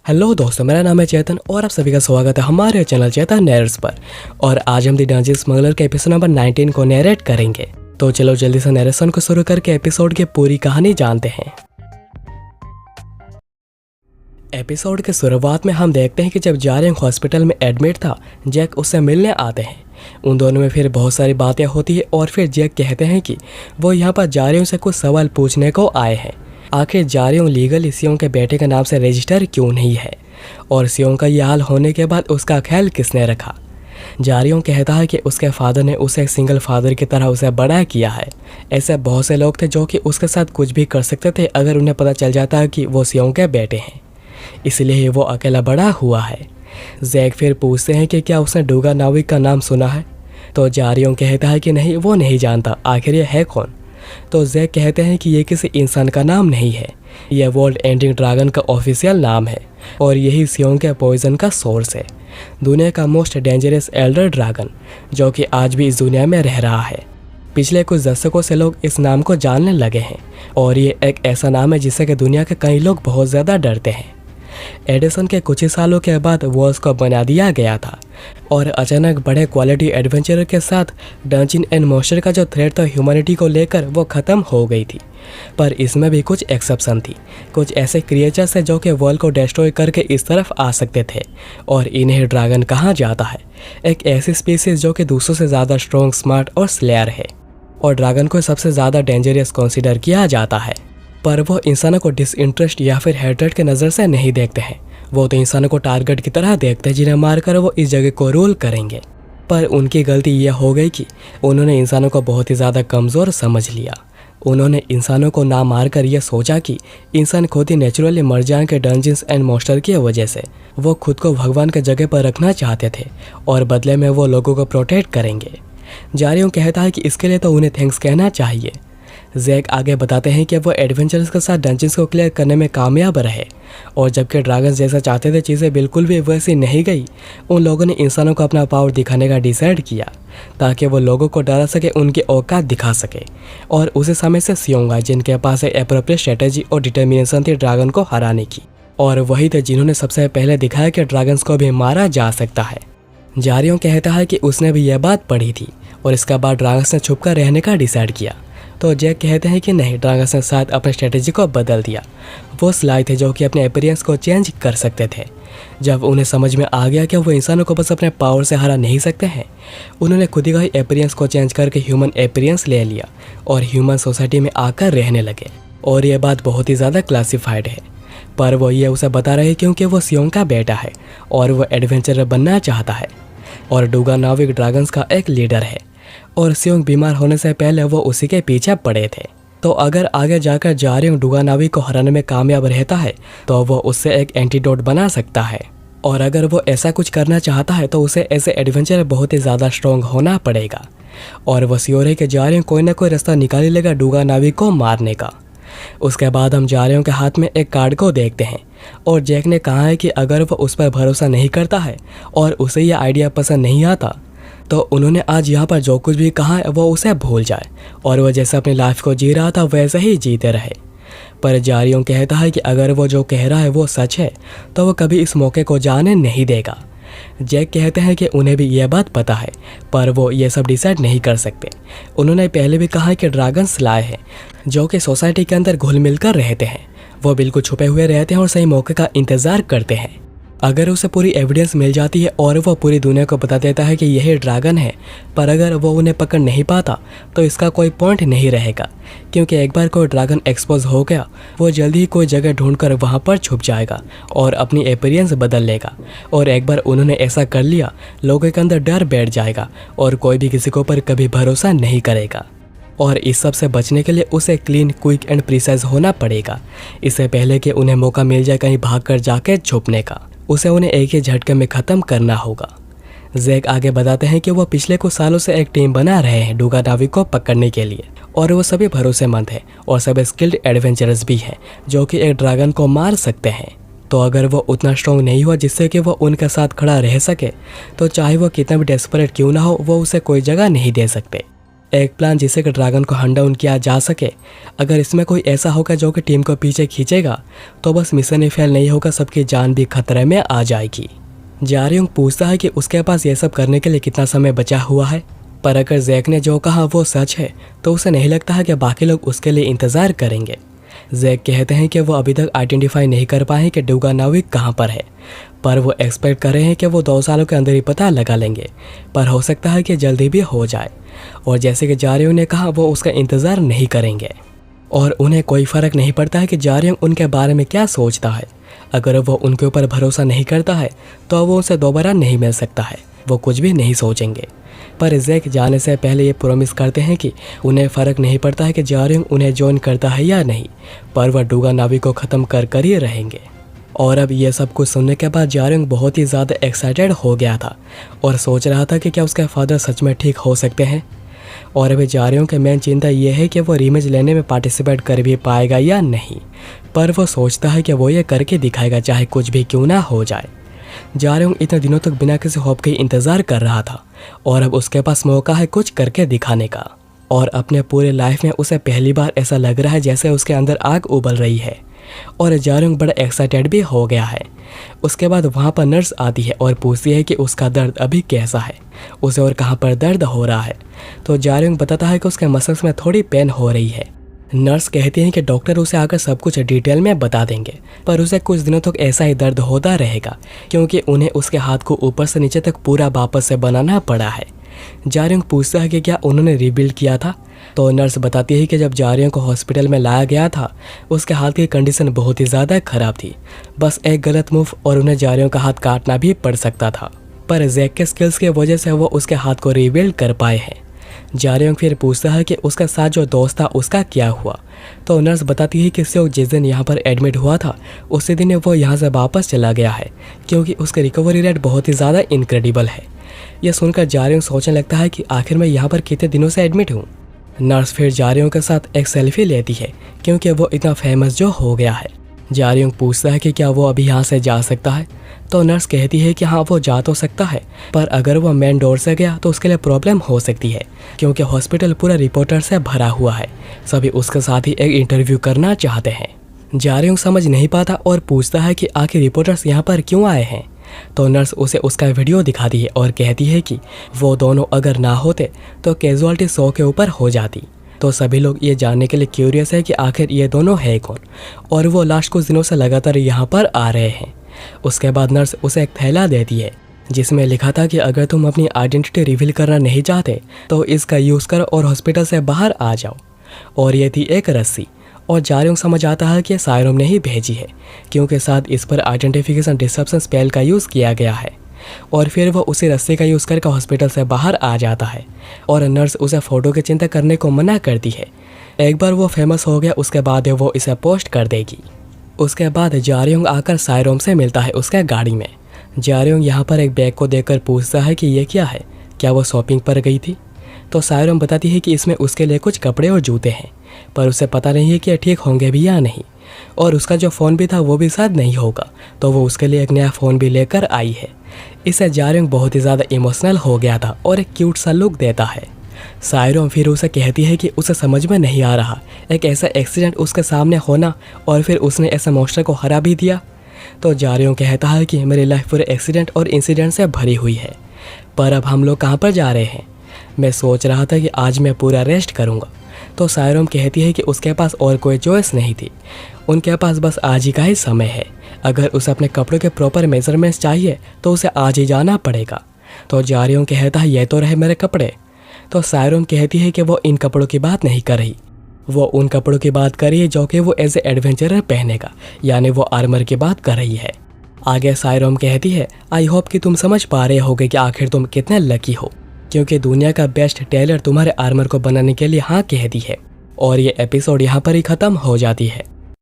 Hello दोस्तों, मेरा नाम है चेतन और आप सभी का स्वागत है हमारे चैनल चेतन नैरेट्स पर। और आज हम द डंजियन स्मगलर के एपिसोड नंबर 19 को नैरेट करेंगे। तो चलो जल्दी से नैरेशन को शुरू करके एपिसोड की पूरी कहानी जानते हैं। एपिसोड के शुरुआत में हम देखते हैं कि जब जारियंग हॉस्पिटल में एडमिट था, जैक उससे मिलने आते हैं। उन दोनों में फिर बहुत सारी बातें होती है और फिर जैक कहते हैं कि वो यहाँ पर जारियंग से कुछ सवाल पूछने को आए हैं। आखिर जारियंग लीगल सियोंग के बेटे के नाम से रजिस्टर क्यों नहीं है और सियोंग का यह हाल होने के बाद उसका ख्याल किसने रखा। जारियंग कहता है कि उसके फादर ने उसे एक सिंगल फादर की तरह उसे बड़ा किया है। ऐसे बहुत से लोग थे जो कि उसके साथ कुछ भी कर सकते थे अगर उन्हें पता चल जाता कि वो सियोंग के बेटे हैं, इसलिए वो अकेला बड़ा हुआ है। जैक फिर पूछते हैं कि क्या उसने डूगा नाविक का नाम सुना है, तो जारियंग कहता है कि नहीं, वो नहीं जानता, आखिर ये है कौन। तो जैक कहते हैं कि ये किसी इंसान का नाम नहीं है, यह वर्ल्ड एंडिंग ड्रैगन का ऑफिशियल नाम है और यही सियोंग के पॉइजन का सोर्स है, दुनिया का मोस्ट डेंजरस एल्डर ड्रैगन जो कि आज भी इस दुनिया में रह रहा है। पिछले कुछ दशकों से लोग इस नाम को जानने लगे हैं और ये एक ऐसा नाम है जिससे कि दुनिया के कई लोग बहुत ज़्यादा डरते हैं। एडिसन के कुछ ही सालों के बाद वॉर्स को बना दिया गया था और अचानक बड़े क्वालिटी एडवेंचर के साथ डंजियन एंड मॉन्स्टर का जो थ्रेट था ह्यूमैनिटी को लेकर वो ख़त्म हो गई थी। पर इसमें भी कुछ एक्सेप्शन थी, कुछ ऐसे क्रिएचर्स है जो कि वर्ल्ड को डिस्ट्रॉय करके इस तरफ आ सकते थे और इन्हें ड्रैगन कहा जाता है। एक ऐसी स्पीसीज जो कि दूसरों से ज़्यादा स्ट्रॉन्ग, स्मार्ट और स्लेयर है और ड्रैगन को सबसे ज़्यादा डेंजरस कंसिडर किया जाता है। पर वो इंसानों को डिसइंटरेस्ट या फिर हेट्रेड के नज़र से नहीं देखते हैं, वो तो इंसानों को टारगेट की तरह देखते हैं जिन्हें मारकर वो इस जगह को रूल करेंगे। पर उनकी गलती यह हो गई कि उन्होंने इंसानों को बहुत ही ज़्यादा कमज़ोर समझ लिया। उन्होंने इंसानों को ना मारकर यह सोचा कि इंसान खुद ही नेचुरली मर जाएंगे डंजियंस एंड मॉन्स्टर की वजह से। वो खुद को भगवान के जगह पर रखना चाहते थे और बदले में वो लोगों को प्रोटेक्ट करेंगे। जारियंग कहता है कि इसके लिए तो उन्हें थैंक्स कहना चाहिए। जैक आगे बताते हैं कि वो एडवेंचर्स के साथ डंजियंस को क्लियर करने में कामयाब रहे और जबकि ड्रैगन्स जैसा चाहते थे चीज़ें बिल्कुल भी वैसी नहीं गई। उन लोगों ने इंसानों को अपना पावर दिखाने का डिसाइड किया ताकि वो लोगों को डरा सके, उनकी औकात दिखा सके। और उसी समय से सियोंग आए जिनके पास एक एप्रोप्रिएट स्ट्रेटेजी और डिटर्मिनेशन थी ड्रैगन को हराने की, और वही थे जिन्होंने सबसे पहले दिखाया कि ड्रैगन्स को भी मारा जा सकता है। जारियंग कहता है कि उसने भी यह बात पढ़ी थी और इसके बाद ड्रैगन्स ने छुपकर रहने का डिसाइड किया। तो जैक कहते हैं कि नहीं, ड्रैगन्स ने शायद अपने स्ट्रेटेजी को बदल दिया। वो स्लाई थे जो कि अपने अपीयरेंस को चेंज कर सकते थे। जब उन्हें समझ में आ गया कि वो इंसानों को बस अपने पावर से हरा नहीं सकते हैं, उन्होंने खुद ही अपीयरेंस को चेंज करके ह्यूमन अपीयरेंस ले लिया और ह्यूमन सोसाइटी में आकर रहने लगे। और ये बात बहुत ही ज़्यादा क्लासिफाइड है, पर वो ये उसे बता रहे क्योंकि वो सियोंग का बेटा है और वो एडवेंचरर बनना चाहता है और डूगा नाविक ड्रैगन्स का एक लीडर है और सियोंग बीमार होने से पहले वो उसी के पीछे पड़े थे। तो अगर आगे जाकर जारियंग डूगा नाविक को हराने में कामयाब रहता है तो वो उससे एक एंटीडोट बना सकता है, और अगर वो ऐसा कुछ करना चाहता है तो उसे ऐसे एडवेंचर बहुत ही ज़्यादा स्ट्रॉन्ग होना पड़ेगा और वो श्योर है कि जारियंग कोई ना कोई रास्ता निकाल लेगा डूगा नाविक को मारने का। उसके बाद हम जारियंग के हाथ में एक कार्ड को देखते हैं और जैक ने कहा है कि अगर वो उस पर भरोसा नहीं करता है और उसे यह आइडिया पसंद नहीं आता तो उन्होंने आज यहाँ पर जो कुछ भी कहा है वो उसे भूल जाए और वह जैसे अपनी लाइफ को जी रहा था वैसे ही जीते रहे। पर जारियंग कहता है कि अगर वो जो कह रहा है वो सच है तो वो कभी इस मौके को जाने नहीं देगा। जैक कहते हैं कि उन्हें भी यह बात पता है पर वो ये सब डिसाइड नहीं कर सकते। उन्होंने पहले भी कहा है कि ड्रैगन्स लाए हैं जो कि सोसाइटी के अंदर घुल मिल कर रहते हैं, वो बिल्कुल छुपे हुए रहते हैं और सही मौके का इंतज़ार करते हैं। अगर उसे पूरी एविडेंस मिल जाती है और वो पूरी दुनिया को बता देता है कि यही ड्रैगन है, पर अगर वो उन्हें पकड़ नहीं पाता तो इसका कोई पॉइंट नहीं रहेगा, क्योंकि एक बार कोई ड्रैगन एक्सपोज हो गया वो जल्दी ही कोई जगह ढूंढकर वहाँ पर छुप जाएगा और अपनी अपीयरेंस बदल लेगा। और एक बार उन्होंने ऐसा कर लिया, लोगों के अंदर डर बैठ जाएगा और कोई भी किसी के ऊपर कभी भरोसा नहीं करेगा। और इस सब से बचने के लिए उसे क्लीन, क्विक एंड प्रिसाइज होना पड़ेगा। इससे पहले कि उन्हें मौका मिल जाए कहीं भाग कर जाके छुपने का, उसे उन्हें एक ही झटके में ख़त्म करना होगा। जैक आगे बताते हैं कि वो पिछले कुछ सालों से एक टीम बना रहे हैं डूगा नाविक को पकड़ने के लिए और वो सभी भरोसेमंद हैं और सभी स्किल्ड एडवेंचरर्स भी हैं जो कि एक ड्रैगन को मार सकते हैं। तो अगर वो उतना स्ट्रॉन्ग नहीं हुआ जिससे कि वो उनके साथ खड़ा रह सके तो चाहे वो कितना भी डेस्परेट क्यों ना हो वो उसे कोई जगह नहीं दे सकते। एक प्लान जिससे कि ड्रैगन को हंट डाउन किया जा सके। अगर इसमें कोई ऐसा होगा जो कि टीम को पीछे खींचेगा तो बस मिशन ही फेल नहीं होगा, सबकी जान भी खतरे में आ जाएगी। जारयोंग पूछता है कि उसके पास ये सब करने के लिए कितना समय बचा हुआ है, पर अगर जैक ने जो कहा वो सच है तो उसे नहीं लगता है कि बाकी लोग उसके लिए इंतज़ार करेंगे। जैक कहते हैं कि वो अभी तक आइडेंटिफाई नहीं कर पाए कि डूगा नाविक कहाँ पर है, पर वो एक्सपेक्ट कर रहे हैं कि वो 2 सालों के अंदर ही पता लगा लेंगे, पर हो सकता है कि जल्दी भी हो जाए। और जैसे कि जारयोंग ने कहा वो उसका इंतज़ार नहीं करेंगे और उन्हें कोई फ़र्क नहीं पड़ता है कि जारयोंग उनके बारे में क्या सोचता है। अगर वो उनके ऊपर भरोसा नहीं करता है तो वो उनसे दोबारा नहीं मिल सकता है, वो कुछ भी नहीं सोचेंगे। पर जैक जाने से पहले ये प्रॉमिस करते हैं कि उन्हें फ़र्क नहीं पड़ता है कि जारयोंग उन्हें ज्वाइन करता है या नहीं, पर वह डूगा नाविक को ख़त्म कर ही रहेंगे। और अब ये सब कुछ सुनने के बाद जारयोंग बहुत ही ज़्यादा एक्साइटेड हो गया था और सोच रहा था कि क्या उसके फादर सच में ठीक हो सकते हैं। और अभी जारयोंग की मेन चिंता ये है कि वो रीमेज लेने में पार्टिसिपेट कर भी पाएगा या नहीं, पर वो सोचता है कि वो ये करके दिखाएगा चाहे कुछ भी क्यों ना हो जाए। जारयोंग इतने दिनों तक बिना किसी होप के इंतज़ार कर रहा था और अब उसके पास मौका है कुछ करके दिखाने का। और अपने पूरे लाइफ में उसे पहली बार ऐसा लग रहा है जैसे उसके अंदर आग उबल रही है और जारयोंग बड़ा एक्साइटेड भी हो गया है। उसके बाद वहाँ पर नर्स आती है और पूछती है कि उसका दर्द अभी कैसा है, उसे और कहाँ पर दर्द हो रहा है। तो जारयोंग बताता है कि उसके मसल्स में थोड़ी पेन हो रही है। नर्स कहती है कि डॉक्टर उसे आकर सब कुछ डिटेल में बता देंगे, पर उसे कुछ दिनों तक ऐसा ही दर्द होता रहेगा क्योंकि उन्हें उसके हाथ को ऊपर से नीचे तक पूरा वापस से बनाना पड़ा है। जारयोंग पूछता है कि क्या उन्होंने रीबिल्ड किया था, तो नर्स बताती है कि जब जारयोंग को हॉस्पिटल में लाया गया था उसके हाथ की कंडीशन बहुत ही ज़्यादा खराब थी, बस एक गलत मूव और उन्हें जारयोंग का हाथ काटना भी पड़ सकता था, पर जैक के स्किल्स की वजह से वो उसके हाथ को रीबिल्ड कर पाए हैं। जारयोंग फिर पूछता है कि उसका साथ जो दोस्त था उसका क्या हुआ, तो नर्स बताती है कि सियोक जिस दिन यहाँ पर एडमिट हुआ था उसी दिन वो यहाँ से वापस चला गया है क्योंकि उसकी रिकवरी रेट बहुत ही ज़्यादा इनक्रेडिबल है। यह सुनकर जारयोंग सोचने लगता है कि आखिर मैं यहाँ पर कितने दिनों से एडमिट हूँ। नर्स फिर जारयोंग के साथ एक सेल्फी लेती है क्योंकि वो इतना फेमस जो हो गया है। जारयोंग पूछता है कि क्या वो अभी यहाँ से जा सकता है, तो नर्स कहती है कि हाँ वो जा तो सकता है, पर अगर वो मेन डोर से गया तो उसके लिए प्रॉब्लम हो सकती है क्योंकि हॉस्पिटल पूरा रिपोर्टर से भरा हुआ है, सभी उसके साथ ही एक इंटरव्यू करना चाहते हैं। जारयोंग समझ नहीं पाता और पूछता है कि आखिर रिपोर्टर्स यहाँ पर क्यों आए हैं, तो नर्स उसे उसका वीडियो दिखाती है और कहती है कि वो दोनों अगर ना होते तो कैजुअलिटी 100 के ऊपर हो जाती। तो सभी लोग ये जानने के लिए क्यूरियस है कि आखिर ये दोनों है कौन और वो लास्ट कुछ दिनों से लगातार यहाँ पर आ रहे हैं। उसके बाद नर्स उसे एक थैला देती है जिसमें लिखा था कि अगर तुम अपनी आइडेंटिटी रिवील करना नहीं चाहते तो इसका यूज़ करो और हॉस्पिटल से बाहर आ जाओ। और ये थी एक रस्सी और जारयोंग समझ आता है कि सायरोम ने ही भेजी है क्योंकि साथ इस पर आइडेंटिफिकेशन डिसरप्शन स्पेल का यूज़ किया गया है। और फिर वो उसी रस्सी का यूज़ करके हॉस्पिटल से बाहर आ जाता है और नर्स उसे फ़ोटो की चिंता करने को मना करती है। एक बार वो फेमस हो गया उसके बाद वो इसे पोस्ट कर देगी। उसके बाद जारयोंग आकर सायरोम से मिलता है उसके गाड़ी में। जारयोंग यहाँ पर एक बैग को देखकर पूछता है कि ये क्या है, क्या वो शॉपिंग पर गई थी, तो सायरोम बताती है कि इसमें उसके लिए कुछ कपड़े और जूते हैं, पर उसे पता नहीं है कि ठीक होंगे भी या नहीं, और उसका जो फ़ोन भी था वो भी शायद नहीं होगा, तो वो उसके लिए एक नया फ़ोन भी लेकर आई है। इससे जारयोंग बहुत ही ज़्यादा इमोशनल हो गया था और एक क्यूट सा लुक देता है। सायरोम फिर उसे कहती है कि उसे समझ में नहीं आ रहा एक ऐसा एक्सीडेंट उसके सामने होना और फिर उसने ऐसे मॉन्स्टर को हरा भी दिया। तो जारयोंग कहता है कि मेरी लाइफ पूरे एक्सीडेंट और इंसिडेंट से भरी हुई है, पर अब हम लोग कहाँ पर जा रहे हैं। मैं सोच रहा था कि आज मैं पूरा रेस्ट करूँगा। तो सायरोम कहती है कि उसके पास और कोई चॉइस नहीं थी, उनके पास बस आज ही का ही समय है। अगर उसे अपने कपड़ों के प्रॉपर मेजरमेंट्स चाहिए तो उसे आज ही जाना पड़ेगा। तो जारयोंग कहता है ये तो रहे मेरे कपड़े। तो सायरोम कहती है कि वो इन कपड़ों की बात नहीं कर रही, वो उन कपड़ों की बात कर रही है जो कि वो एज ए एडवेंचरर पहनेगा, यानी वो आर्मर की बात कर रही है। आगे सायरोम कहती है आई होप कि तुम समझ पा रहे होगे कि आखिर तुम कितने लकी हो, क्योंकि दुनिया का बेस्ट टेलर तुम्हारे आर्मर को बनाने के लिए हाँ कह दी है। और ये एपिसोड यहाँ पर ही ख़त्म हो जाती है।